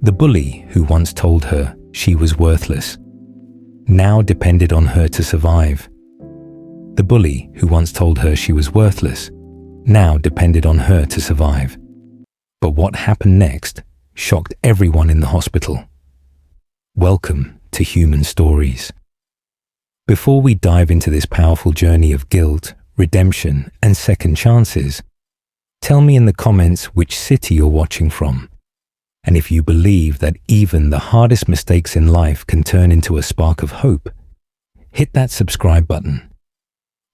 The bully who once told her she was worthless now depended on her to survive. The bully who once told her she was worthless now depended on her to survive. But what happened next shocked everyone in the hospital. Welcome to Human Stories. Before we dive into this powerful journey of guilt, redemption, and second chances, tell me in the comments which city you're watching from, and if you believe that even the hardest mistakes in life can turn into a spark of hope. Hit that subscribe button,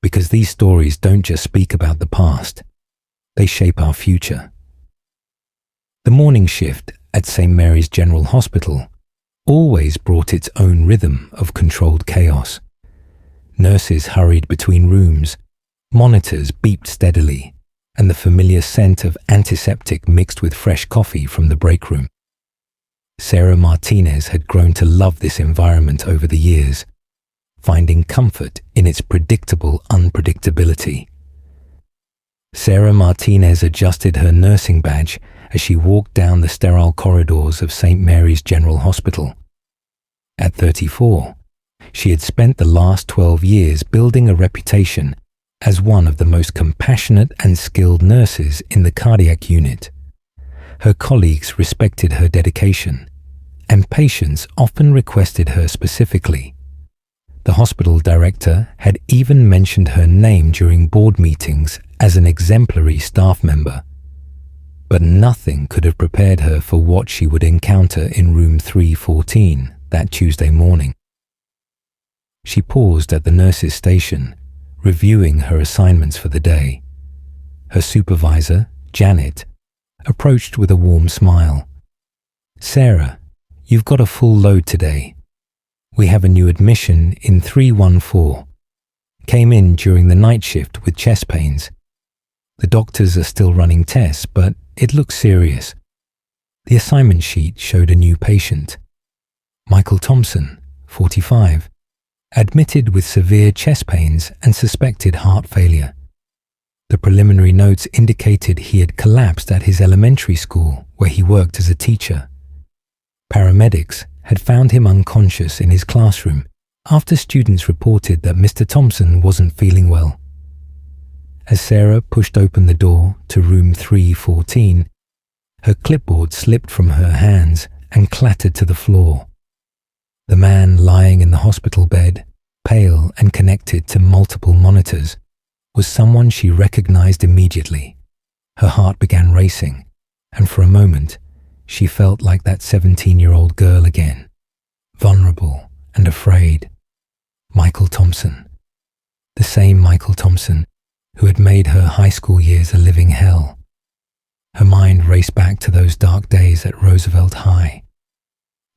because these stories don't just speak about the past, they shape our future. The morning shift at St. Mary's General Hospital always brought its own rhythm of controlled chaos. Nurses hurried between rooms, monitors beeped steadily, and the familiar scent of antiseptic mixed with fresh coffee from the break room. Sarah Martinez had grown to love this environment over the years, finding comfort in its predictable unpredictability. Sarah Martinez adjusted her nursing badge as she walked down the sterile corridors of St. Mary's General Hospital. At 34, she had spent the last 12 years building a reputation as one of the most compassionate and skilled nurses in the cardiac unit. Her colleagues respected her dedication, and patients often requested her specifically. The hospital director had even mentioned her name during board meetings as an exemplary staff member. But nothing could have prepared her for what she would encounter in room 314 that Tuesday morning. She paused at the nurse's station, reviewing her assignments for the day. Her supervisor, Janet, approached with a warm smile. "Sarah, you've got a full load today. We have a new admission in 314. Came in during the night shift with chest pains. The doctors are still running tests, but it looks serious." The assignment sheet showed a new patient. Michael Thompson, 45, admitted with severe chest pains and suspected heart failure. The preliminary notes indicated he had collapsed at his elementary school where he worked as a teacher. Paramedics had found him unconscious in his classroom after students reported that Mr. Thompson wasn't feeling well. As Sarah pushed open the door to room 314, her clipboard slipped from her hands and clattered to the floor. The man lying in the hospital bed, pale and connected to multiple monitors, was someone she recognized immediately. Her heart began racing, and for a moment, she felt like that 17-year-old girl again, vulnerable and afraid. Michael Thompson. The same Michael Thompson who had made her high school years a living hell. Her mind raced back to those dark days at Roosevelt High.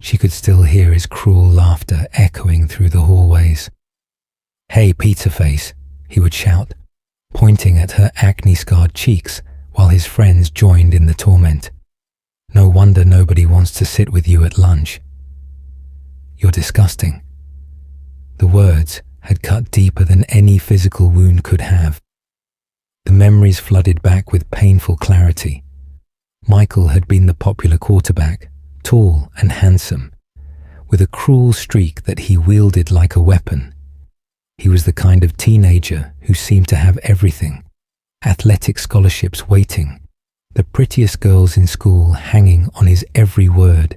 She could still hear his cruel laughter echoing through the hallways. "Hey, pizza face," he would shout, pointing at her acne-scarred cheeks while his friends joined in the torment. "No wonder nobody wants to sit with you at lunch. You're disgusting." The words had cut deeper than any physical wound could have. The memories flooded back with painful clarity. Michael had been the popular quarterback, tall and handsome, with a cruel streak that he wielded like a weapon. He was the kind of teenager who seemed to have everything: athletic scholarships waiting, the prettiest girls in school hanging on his every word,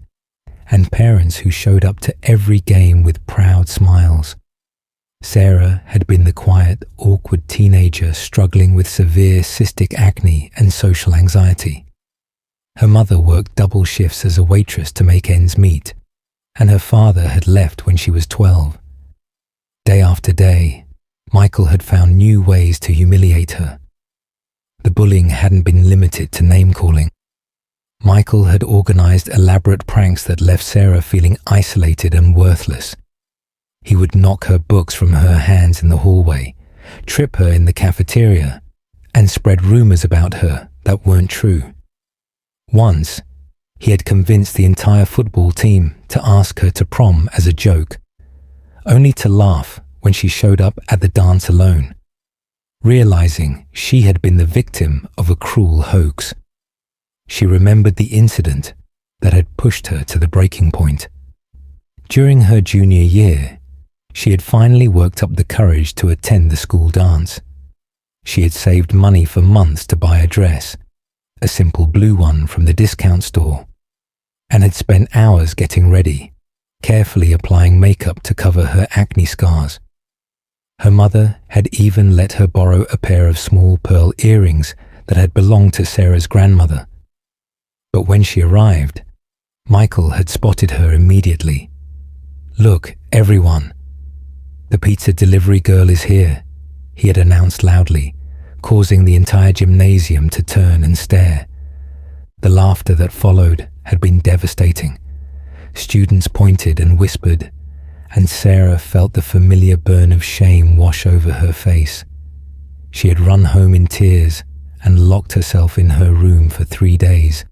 and parents who showed up to every game with proud smiles. Sarah had been the quiet, awkward teenager struggling with severe cystic acne and social anxiety. Her mother worked double shifts as a waitress to make ends meet, and her father had left when she was 12. Day after day, Michael had found new ways to humiliate her. The bullying hadn't been limited to name-calling. Michael had organized elaborate pranks that left Sarah feeling isolated and worthless. He would knock her books from her hands in the hallway, trip her in the cafeteria, and spread rumors about her that weren't true. Once, he had convinced the entire football team to ask her to prom as a joke, only to laugh when she showed up at the dance alone, realizing she had been the victim of a cruel hoax. She remembered the incident, that had pushed her to the breaking point. During her junior year, she had finally worked up the courage to attend the school dance. She had saved money for months to buy a dress, a simple blue one from the discount store, and had spent hours getting ready, carefully applying makeup to cover her acne scars. Her mother had even let her borrow a pair of small pearl earrings that had belonged to Sarah's grandmother. But when she arrived, Michael had spotted her immediately. "Look, everyone. The pizza delivery girl is here," he had announced loudly, causing the entire gymnasium to turn and stare. The laughter that followed had been devastating. Students pointed and whispered, and Sarah felt the familiar burn of shame wash over her face. She had run home in tears and locked herself in her room for 3 days.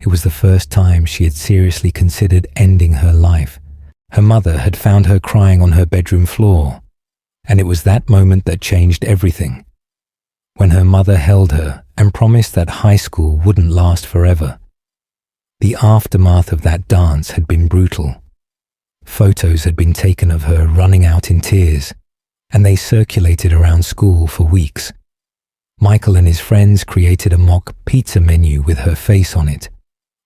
It was the first time she had seriously considered ending her life. Her mother had found her crying on her bedroom floor, and it was that moment that changed everything. When her mother held her and promised that high school wouldn't last forever. The aftermath of that dance had been brutal. Photos had been taken of her running out in tears, and they circulated around school for weeks. Michael and his friends created a mock pizza menu with her face on it,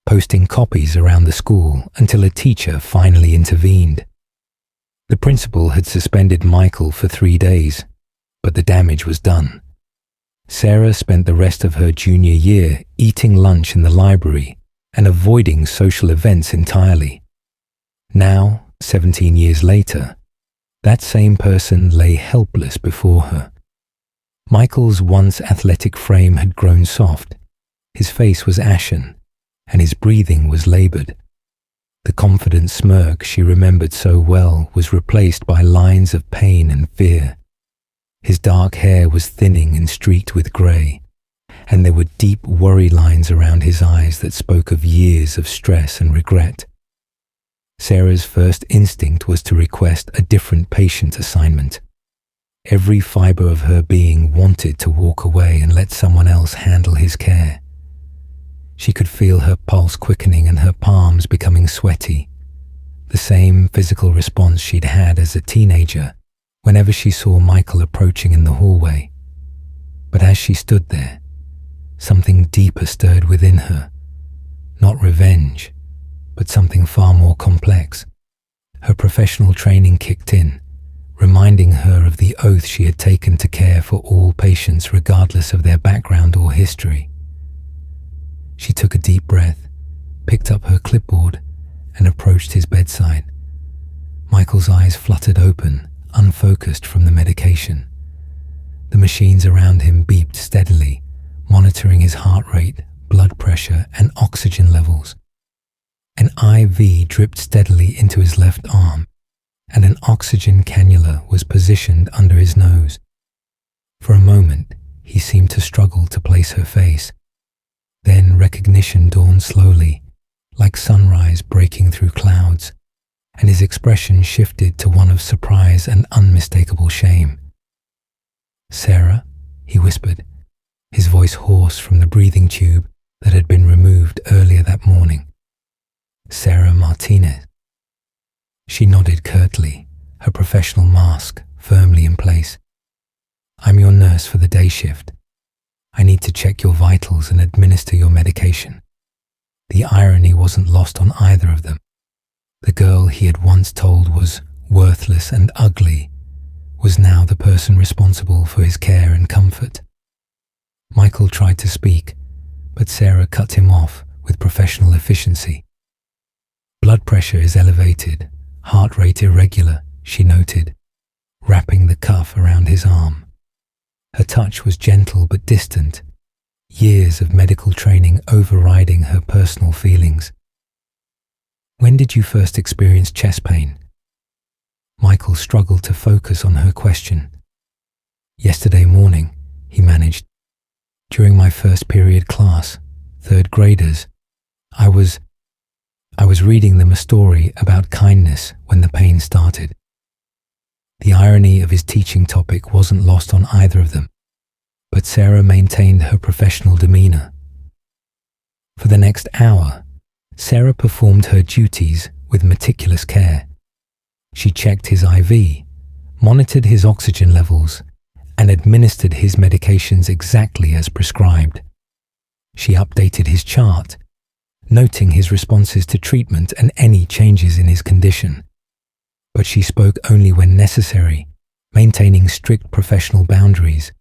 posting copies around the school until a teacher finally intervened. The principal had suspended Michael for 3 days, but the damage was done. Sarah spent the rest of her junior year eating lunch in the library and avoiding social events entirely. Now, 17 years later, that same person lay helpless before her. Michael's once athletic frame had grown soft, his face was ashen, and his breathing was labored. The confident smirk she remembered so well was replaced by lines of pain and fear. His dark hair was thinning and streaked with grey, and there were deep worry lines around his eyes that spoke of years of stress and regret. Sarah's first instinct was to request a different patient assignment. Every fibre of her being wanted to walk away and let someone else handle his care. She could feel her pulse quickening and her palms becoming sweaty, the same physical response she'd had as a teenager whenever she saw Michael approaching in the hallway. But as she stood there, something deeper stirred within her, not revenge, but something far more complex. Her professional training kicked in, reminding her of the oath she had taken to care for all patients regardless of their background or history. She took a deep breath, picked up her clipboard, and approached his bedside. Michael's eyes fluttered open, unfocused from the medication. The machines around him beeped steadily, monitoring his heart rate, blood pressure, and oxygen levels. An IV dripped steadily into his left arm, and an oxygen cannula was positioned under his nose. For a moment, he seemed to struggle to place her face. Then recognition dawned slowly, like sunrise breaking through clouds, and his expression shifted to one of surprise and unmistakable shame. "Sarah," he whispered, his voice hoarse from the breathing tube that had been removed earlier that morning. "Sarah Martinez." She nodded curtly, her professional mask firmly in place. "I'm your nurse for the day shift. I need to check your vitals and administer your medication." The irony wasn't lost on either of them. The girl he had once told was worthless and ugly was now the person responsible for his care and comfort. Michael tried to speak, but Sarah cut him off with professional efficiency. "Blood pressure is elevated, heart rate irregular," she noted, wrapping the cuff around his arm. Her touch was gentle but distant, years of medical training overriding her personal feelings. "When did you first experience chest pain?" Michael struggled to focus on her question. "Yesterday morning," he managed. "During my first period class, 3rd graders, I was reading them a story about kindness when the pain started." The irony of his teaching topic wasn't lost on either of them, but Sarah maintained her professional demeanor. For the next hour, Sarah performed her duties with meticulous care. She checked his IV, monitored his oxygen levels, and administered his medications exactly as prescribed. She updated his chart, noting his responses to treatment and any changes in his condition. But she spoke only when necessary, maintaining strict professional boundaries.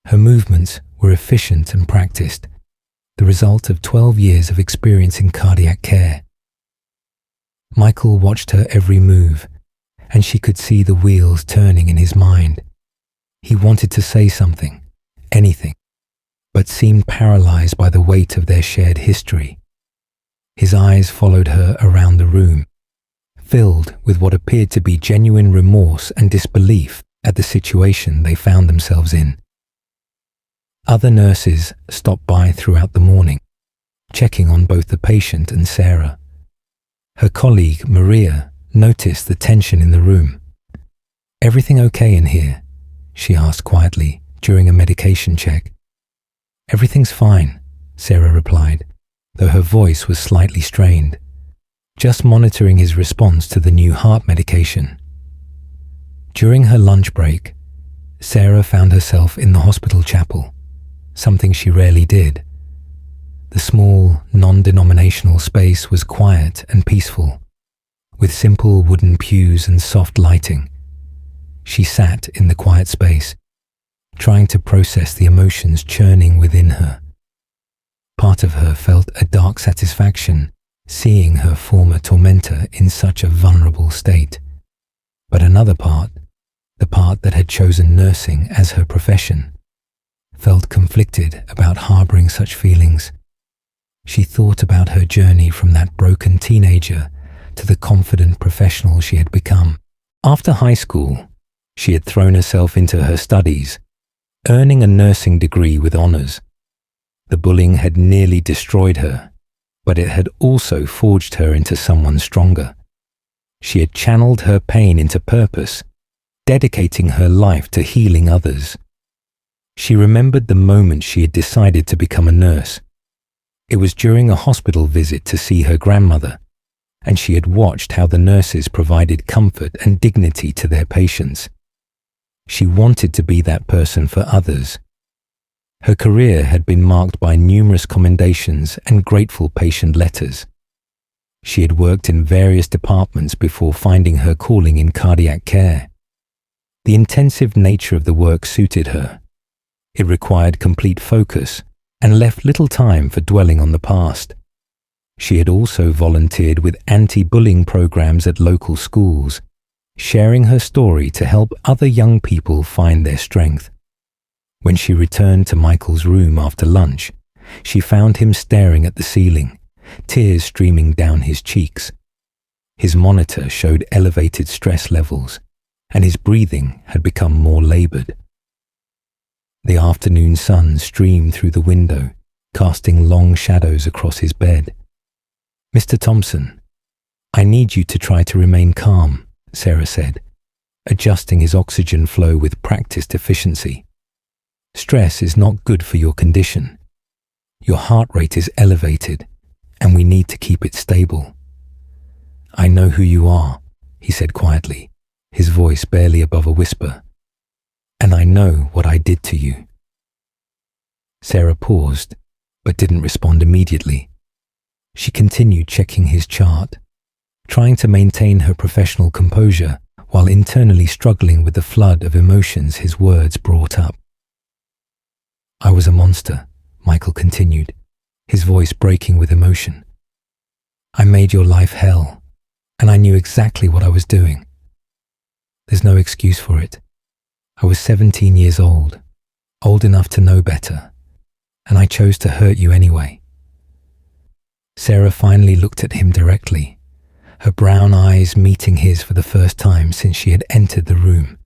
Her movements were efficient and practiced, the result of 12 years of experience in cardiac care. Michael watched her every move, and she could see the wheels turning in his mind. He wanted to say something, anything, but seemed paralyzed by the weight of their shared history. His eyes followed her around the room, filled with what appeared to be genuine remorse and disbelief at the situation they found themselves in. Other nurses stopped by throughout the morning, checking on both the patient and Sarah. Her colleague, Maria, noticed the tension in the room. "Everything okay in here?" she asked quietly during a medication check. "Everything's fine," Sarah replied, though her voice was slightly strained, just monitoring his response to the new heart medication. During her lunch break, Sarah found herself in the hospital chapel, something she rarely did. The small, non-denominational space was quiet and peaceful, with simple wooden pews and soft lighting. She sat in the quiet space, trying to process the emotions churning within her. Part of her felt a dark satisfaction seeing her former tormentor in such a vulnerable state. But another part, the part that had chosen nursing as her profession, felt conflicted about harboring such feelings. She thought about her journey from that broken teenager to the confident professional she had become. After high school, she had thrown herself into her studies, earning a nursing degree with honors. The bullying had nearly destroyed her, but it had also forged her into someone stronger. She had channeled her pain into purpose, dedicating her life to healing others. She remembered the moment she had decided to become a nurse. It was during a hospital visit to see her grandmother, and she had watched how the nurses provided comfort and dignity to their patients. She wanted to be that person for others. Her career had been marked by numerous commendations and grateful patient letters. She had worked in various departments before finding her calling in cardiac care. The intensive nature of the work suited her. It required complete focus and left little time for dwelling on the past. She had also volunteered with anti-bullying programs at local schools, sharing her story to help other young people find their strength. When she returned to Michael's room after lunch, she found him staring at the ceiling, tears streaming down his cheeks. His monitor showed elevated stress levels, and his breathing had become more labored. The afternoon sun streamed through the window, casting long shadows across his bed. "Mr. Thompson, I need you to try to remain calm," Sarah said, adjusting his oxygen flow with practiced efficiency. "Stress is not good for your condition. Your heart rate is elevated, and we need to keep it stable." "I know who you are," he said quietly, his voice barely above a whisper. "And I know what I did to you." Sarah paused, but didn't respond immediately. She continued checking his chart, trying to maintain her professional composure while internally struggling with the flood of emotions his words brought up. "I was a monster," Michael continued, his voice breaking with emotion. "I made your life hell, and I knew exactly what I was doing. There's no excuse for it. I was 17 years old enough to know better, and I chose to hurt you anyway." Sarah finally looked at him directly, her brown eyes meeting his for the first time since she had entered the room.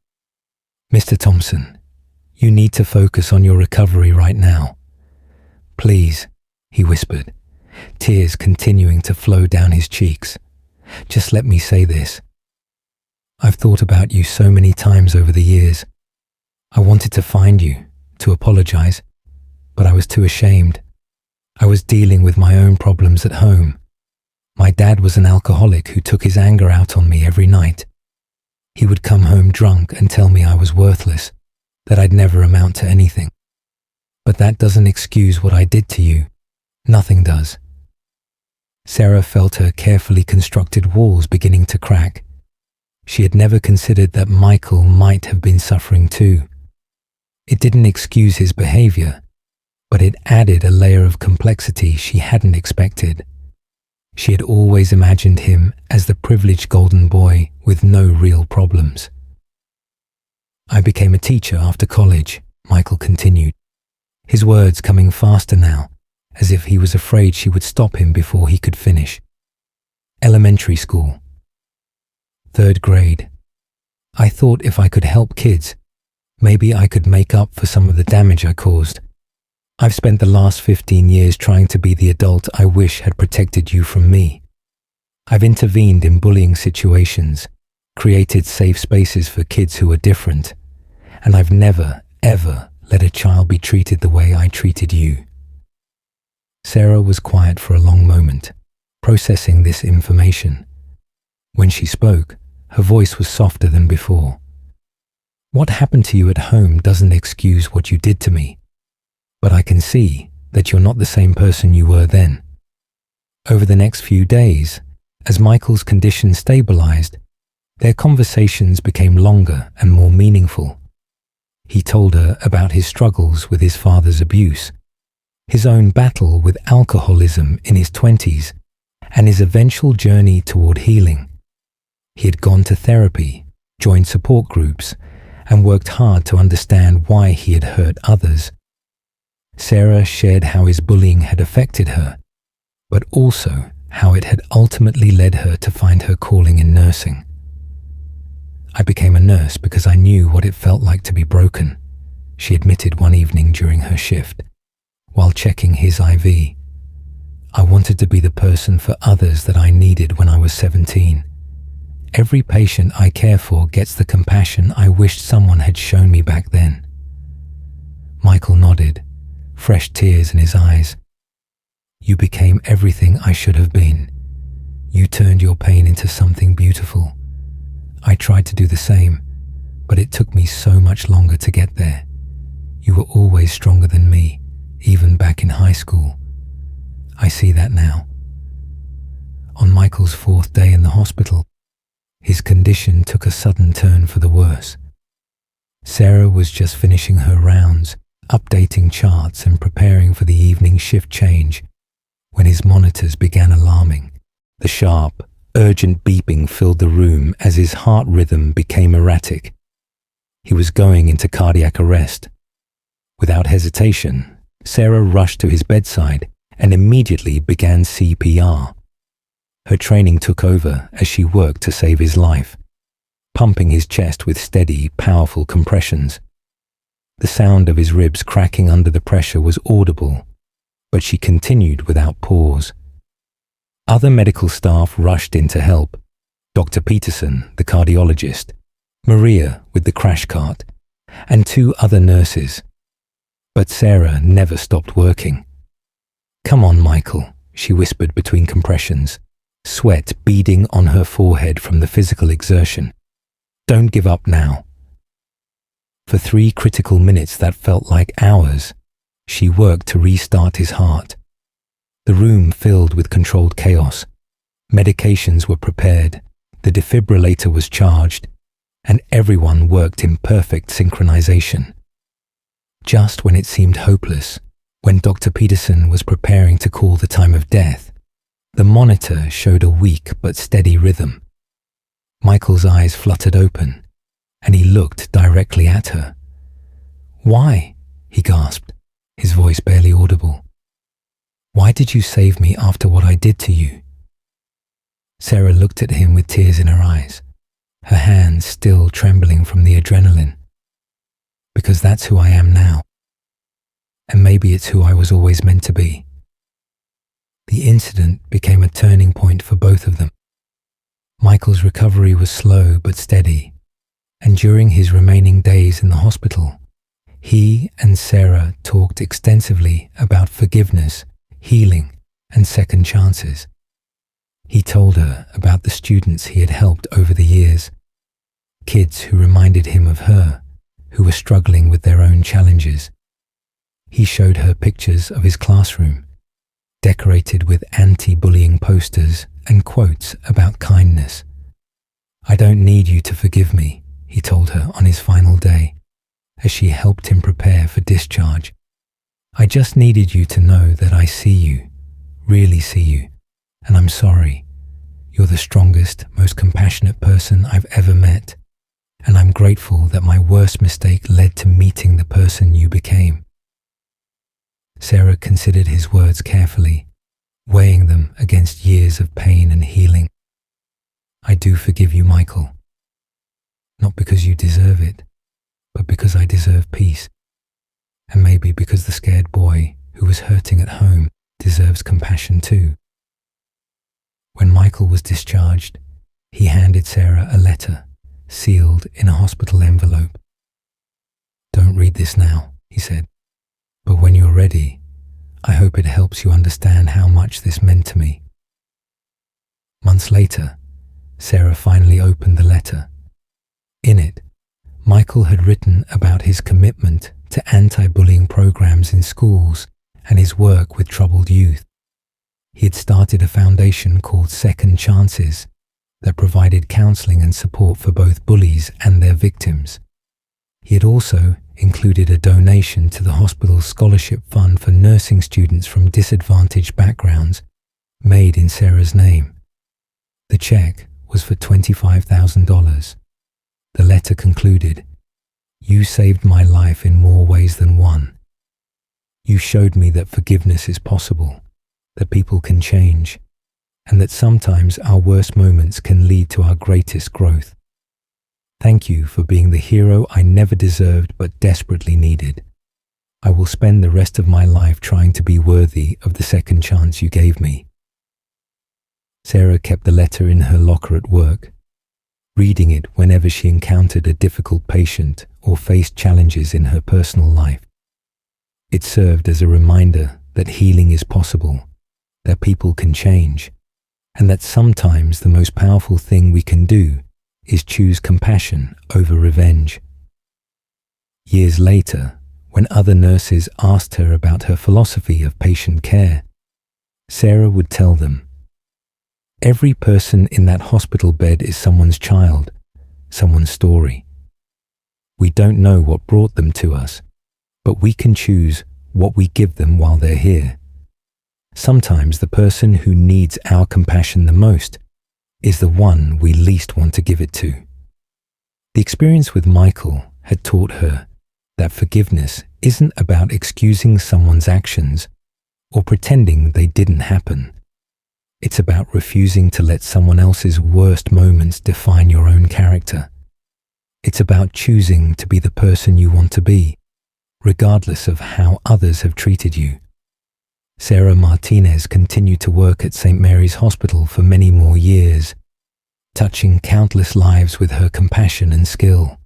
"Mr. Thompson, you need to focus on your recovery right now. Please," he whispered, tears continuing to flow down his cheeks. "Just let me say this. I've thought about you so many times over the years. I wanted to find you, to apologize, but I was too ashamed. I was dealing with my own problems at home, My dad was an alcoholic who took his anger out on me every night. He would come home drunk and tell me I was worthless, that I'd never amount to anything. But that doesn't excuse what I did to you. Nothing does. Sarah felt her carefully constructed walls beginning to crack. She had never considered that Michael might have been suffering too. It didn't excuse his behavior, but it added a layer of complexity she hadn't expected. She had always imagined him as the privileged golden boy with no real problems. I became a teacher after college, Michael continued, his words coming faster now, as if he was afraid she would stop him before he could finish. Elementary school. 3rd grade. I thought if I could help kids, maybe I could make up for some of the damage I caused. I've spent the last 15 years trying to be the adult I wish had protected you from me. I've intervened in bullying situations, created safe spaces for kids who are different, and I've never, ever let a child be treated the way I treated you. Sarah was quiet for a long moment, processing this information. When she spoke, her voice was softer than before. What happened to you at home doesn't excuse what you did to me, but I can see that you're not the same person you were then. Over the next few days, as Michael's condition stabilized, their conversations became longer and more meaningful. He told her about his struggles with his father's abuse, his own battle with alcoholism in his 20s, and his eventual journey toward healing. He had gone to therapy, joined support groups, and worked hard to understand why he had hurt others. Sarah shared how his bullying had affected her, but also how it had ultimately led her to find her calling in nursing. I became a nurse because I knew what it felt like to be broken, she admitted one evening during her shift, while checking his IV. I wanted to be the person for others that I needed when I was 17. Every patient I care for gets the compassion I wished someone had shown me back then. Michael nodded, fresh tears in his eyes. You became everything I should have been. You turned your pain into something beautiful. I tried to do the same, but it took me so much longer to get there. You were always stronger than me, even back in high school. I see that now. On Michael's 4th day in the hospital, his condition took a sudden turn for the worse. Sarah was just finishing her rounds, updating charts and preparing for the evening shift change, when his monitors began alarming. The sharp, urgent beeping filled the room as his heart rhythm became erratic. He was going into cardiac arrest. Without hesitation, Sarah rushed to his bedside and immediately began CPR. Her training took over as she worked to save his life, pumping his chest with steady, powerful compressions. The sound of his ribs cracking under the pressure was audible, but she continued without pause. Other medical staff rushed in to help. Dr. Peterson, the cardiologist, Maria with the crash cart, and 2 other nurses. But Sarah never stopped working. Come on, Michael, she whispered between compressions, sweat beading on her forehead from the physical exertion. Don't give up now. For 3 critical minutes that felt like hours, she worked to restart his heart. The room filled with controlled chaos. Medications were prepared, the defibrillator was charged, and everyone worked in perfect synchronization. Just when it seemed hopeless, when Dr. Peterson was preparing to call the time of death, the monitor showed a weak but steady rhythm. Michael's eyes fluttered open, and he looked directly at her. Why? He gasped, his voice barely audible. Why did you save me after what I did to you? Sarah looked at him with tears in her eyes, her hands still trembling from the adrenaline. Because that's who I am now. And maybe it's who I was always meant to be. The incident became a turning point for both of them. Michael's recovery was slow but steady, and during his remaining days in the hospital, he and Sarah talked extensively about forgiveness, healing, and second chances. He told her about the students he had helped over the years, kids who reminded him of her, who were struggling with their own challenges. He showed her pictures of his classroom, decorated with anti-bullying posters and quotes about kindness. "I don't need you to forgive me," he told her on his final day, as she helped him prepare for discharge. "I just needed you to know that I see you, really see you, and I'm sorry. You're the strongest, most compassionate person I've ever met, and I'm grateful that my worst mistake led to meeting the person you became." Sarah considered his words carefully, weighing them against years of pain and healing. "I do forgive you, Michael. Not because you deserve it, but because I deserve peace. And maybe because the scared boy who was hurting at home deserves compassion too." When Michael was discharged, he handed Sarah a letter, sealed in a hospital envelope. "Don't read this now," he said, "but when you're ready, I hope it helps you understand how much this meant to me." Months later, Sarah finally opened the letter. In it, Michael had written about his commitment to anti-bullying programs in schools and his work with troubled youth. He had started a foundation called Second Chances that provided counseling and support for both bullies and their victims. He had also included a donation to the hospital's scholarship fund for nursing students from disadvantaged backgrounds, made in Sarah's name. The check was for $25,000. The letter concluded, "You saved my life in more ways than one. You showed me that forgiveness is possible, that people can change, and that sometimes our worst moments can lead to our greatest growth. Thank you for being the hero I never deserved but desperately needed. I will spend the rest of my life trying to be worthy of the second chance you gave me." Sarah kept the letter in her locker at work, reading it whenever she encountered a difficult patient or faced challenges in her personal life. It served as a reminder that healing is possible, that people can change, and that sometimes the most powerful thing we can do is choose compassion over revenge. Years later, when other nurses asked her about her philosophy of patient care, Sarah would tell them, "Every person in that hospital bed is someone's child, someone's story. We don't know what brought them to us, but we can choose what we give them while they're here. Sometimes the person who needs our compassion the most is the one we least want to give it to." The experience with Michael had taught her that forgiveness isn't about excusing someone's actions or pretending they didn't happen. It's about refusing to let someone else's worst moments define your own character. It's about choosing to be the person you want to be, regardless of how others have treated you. Sarah Martinez continued to work at St. Mary's Hospital for many more years, touching countless lives with her compassion and skill.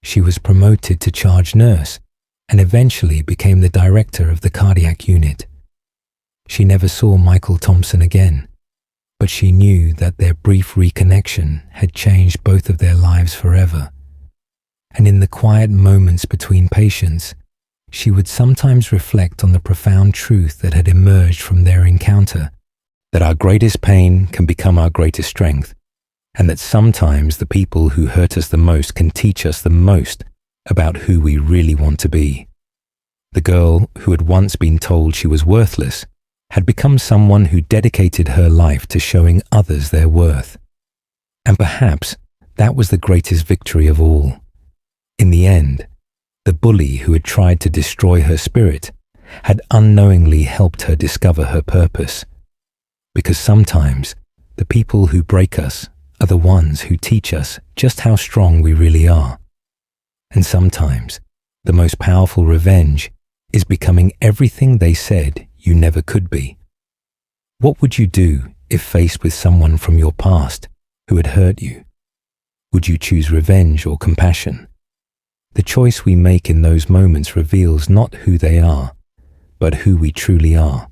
She was promoted to charge nurse and eventually became the director of the cardiac unit. She never saw Michael Thompson again, but she knew that their brief reconnection had changed both of their lives forever. And in the quiet moments between patients, she would sometimes reflect on the profound truth that had emerged from their encounter, that our greatest pain can become our greatest strength, and that sometimes the people who hurt us the most can teach us the most about who we really want to be. The girl who had once been told she was worthless had become someone who dedicated her life to showing others their worth. And perhaps that was the greatest victory of all. In the end, the bully who had tried to destroy her spirit had unknowingly helped her discover her purpose. Because sometimes the people who break us are the ones who teach us just how strong we really are. And sometimes the most powerful revenge is becoming everything they said you never could be. What would you do if faced with someone from your past who had hurt you? Would you choose revenge or compassion? The choice we make in those moments reveals not who they are, but who we truly are.